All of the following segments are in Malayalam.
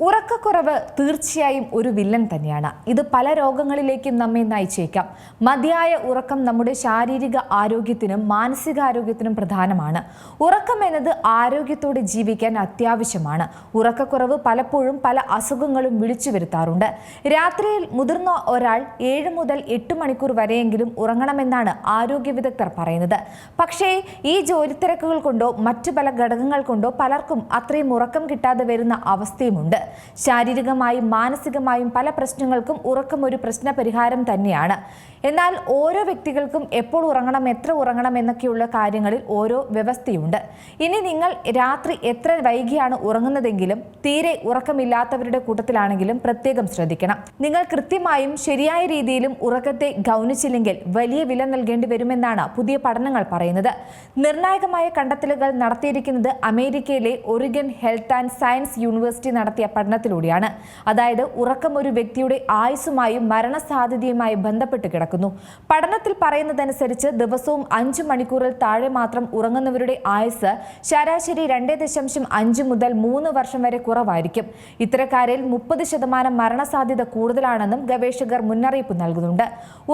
ഉറക്കക്കുറവ് തീർച്ചയായും ഒരു വില്ലൻ തന്നെയാണ്. ഇത് പല രോഗങ്ങളിലേക്കും നമ്മെ നയിച്ചേക്കാം. മതിയായ ഉറക്കം നമ്മുടെ ശാരീരിക ആരോഗ്യത്തിനും മാനസികാരോഗ്യത്തിനും പ്രധാനമാണ്. ഉറക്കം എന്നത് ആരോഗ്യത്തോടെ ജീവിക്കാൻ അത്യാവശ്യമാണ്. ഉറക്കക്കുറവ് പലപ്പോഴും പല അസുഖങ്ങളും വിളിച്ചു വരുത്താറുണ്ട്. രാത്രിയിൽ മുതിർന്ന ഒരാൾ 7 മുതൽ 8 മണിക്കൂർ വരെയെങ്കിലും ഉറങ്ങണമെന്നാണ് ആരോഗ്യ വിദഗ്ധർ പറയുന്നത്. പക്ഷേ ഈ ജോലി തിരക്കുകൾ കൊണ്ടോ മറ്റു പല ഘടകങ്ങൾ കൊണ്ടോ പലർക്കും അത്രയും ഉറക്കം കിട്ടാതെ വരുന്ന അവസ്ഥയുമുണ്ട്. ശാരീരികമായും മാനസികമായും പല പ്രശ്നങ്ങൾക്കും ഉറക്കം ഒരു പ്രശ്ന പരിഹാരം തന്നെയാണ്. എന്നാൽ ഓരോ വ്യക്തികൾക്കും എപ്പോൾ ഉറങ്ങണം, എത്ര ഉറങ്ങണം എന്നൊക്കെയുള്ള കാര്യങ്ങളിൽ ഓരോ വ്യവസ്ഥയുണ്ട്. ഇനി നിങ്ങൾ രാത്രി എത്ര വൈകിയാണ് ഉറങ്ങുന്നതെങ്കിലും തീരെ ഉറക്കമില്ലാത്തവരുടെ കൂട്ടത്തിലാണെങ്കിലും പ്രത്യേകം ശ്രദ്ധിക്കണം. നിങ്ങൾ കൃത്യമായും ശരിയായ രീതിയിലും ഉറക്കത്തെ ഗൗനിച്ചില്ലെങ്കിൽ വലിയ വില നൽകേണ്ടി വരുമെന്നാണ് പുതിയ പഠനങ്ങൾ പറയുന്നത്. നിർണായകമായ കണ്ടെത്തലുകൾ നടത്തിയിരിക്കുന്നത് അമേരിക്കയിലെ Oregon health and science university നടത്തിയ പഠനത്തിലൂടെയാണ്. അതായത് ഉറക്കം ഒരു വ്യക്തിയുടെ ആയുസ്സുമായും മരണസാധ്യതയുമായി ബന്ധപ്പെട്ട് കിടക്കുന്നു. പഠനത്തിൽ പറയുന്നതനുസരിച്ച് ദിവസവും 5 മണിക്കൂറിൽ താഴെ മാത്രം ഉറങ്ങുന്നവരുടെ ആയുസ് ശരാശരി 2.5 മുതൽ 3 വർഷം വരെ കുറവായിരിക്കും. ഇത്തരക്കാരിൽ 30% മരണസാധ്യത കൂടുതലാണെന്നും ഗവേഷകർ മുന്നറിയിപ്പ് നൽകുന്നുണ്ട്.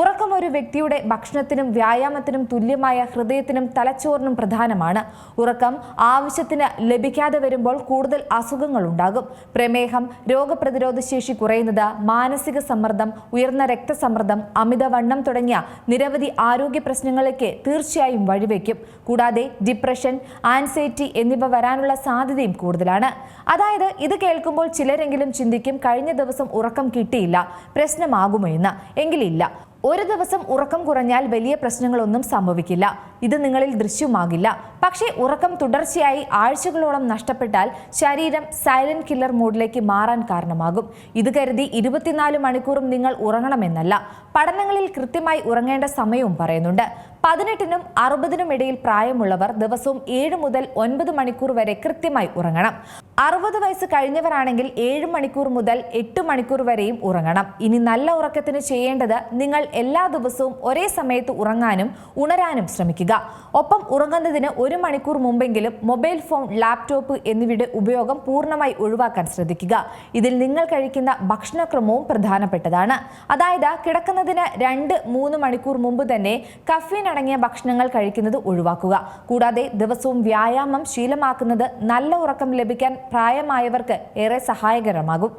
ഉറക്കം ഒരു വ്യക്തിയുടെ ഭക്ഷണത്തിനും വ്യായാമത്തിനും തുല്യമായ ഹൃദയത്തിനും തലച്ചോറിനും പ്രധാനമാണ്. ഉറക്കം ആവശ്യത്തിന് ലഭിക്കാതെ വരുമ്പോൾ കൂടുതൽ അസുഖങ്ങൾ ഉണ്ടാകും. പ്രമേഹം, രോഗപ്രതിരോധ ശേഷി കുറയുന്നത്, മാനസിക സമ്മർദ്ദം, ഉയർന്ന രക്തസമ്മർദ്ദം, അമിതവണ്ണം തുടങ്ങിയ നിരവധി ആരോഗ്യ പ്രശ്നങ്ങളിലേക്ക് തീർച്ചയായും വഴിവെക്കും. കൂടാതെ ഡിപ്രഷൻ, ആൻസൈറ്റി എന്നിവ വരാനുള്ള സാധ്യതയും കൂടുതലാണ്. അതായത് ഇത് കേൾക്കുമ്പോൾ ചിലരെങ്കിലും ചിന്തിക്കും, കഴിഞ്ഞ ദിവസം ഉറക്കം കിട്ടിയില്ല, പ്രശ്നമാകുമോ എന്ന്. എങ്കിലില്ല. ഒരു ദിവസം ഉറക്കം കുറഞ്ഞാൽ വലിയ പ്രശ്നങ്ങളൊന്നും സംഭവിക്കില്ല. ഇത് നിങ്ങളിൽ ദൃശ്യമാകില്ല. പക്ഷേ ഉറക്കം തുടർച്ചയായി ആഴ്ചകളോളം നഷ്ടപ്പെട്ടാൽ ശരീരം സൈലന്റ് കില്ലർ മോഡിലേക്ക് മാറാൻ കാരണമാകും. ഇത് കരുതി 24 മണിക്കൂറും നിങ്ങൾ ഉറങ്ങണമെന്നല്ല. പഠനങ്ങളിൽ കൃത്യമായി ഉറങ്ങേണ്ട സമയവും പറയുന്നുണ്ട്. 18നും 60നും ഇടയിൽ പ്രായമുള്ളവർ ദിവസവും 7 മുതൽ 9 മണിക്കൂർ വരെ കൃത്യമായി ഉറങ്ങണം. 60 വയസ്സ് കഴിഞ്ഞവരാണെങ്കിൽ 7 മണിക്കൂർ മുതൽ 8 മണിക്കൂർ വരെയും ഉറങ്ങണം. ഇനി നല്ല ഉറക്കത്തിന് ചെയ്യേണ്ടത് നിങ്ങൾ എല്ലാ ദിവസവും ഒരേ സമയത്ത് ഉറങ്ങാനും ഉണരാനും ശ്രമിക്കുക. ഒപ്പം ഉറങ്ങുന്നതിന് 1 മണിക്കൂർ മുമ്പെങ്കിലും മൊബൈൽ ഫോൺ, ലാപ്ടോപ്പ് എന്നിവയുടെ ഉപയോഗം പൂർണ്ണമായി ഒഴിവാക്കാൻ ശ്രദ്ധിക്കുക. ഇതിൽ നിങ്ങൾ കഴിക്കുന്ന ഭക്ഷണക്രമവും പ്രധാനപ്പെട്ടതാണ്. അതായത് കിടക്കുന്നതിന് 2-3 മണിക്കൂർ മുമ്പ് തന്നെ കഫീൻ അടങ്ങിയ ഭക്ഷണങ്ങൾ കഴിക്കുന്നത് ഒഴിവാക്കുക. കൂടാതെ ദിവസവും വ്യായാമം ശീലമാക്കുന്നത് നല്ല ഉറക്കം ലഭിക്കാൻ പ്രായമായവർക്ക് ഏറെ സഹായകരമാകും.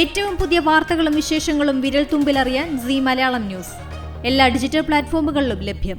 ഏറ്റവും പുതിയ വാർത്തകളും വിശേഷങ്ങളും വിരൽ തുമ്പിലറിയാൻ സീ മലയാളം ന്യൂസ് എല്ലാ ഡിജിറ്റൽ പ്ലാറ്റ്ഫോമുകളിലും ലഭ്യം.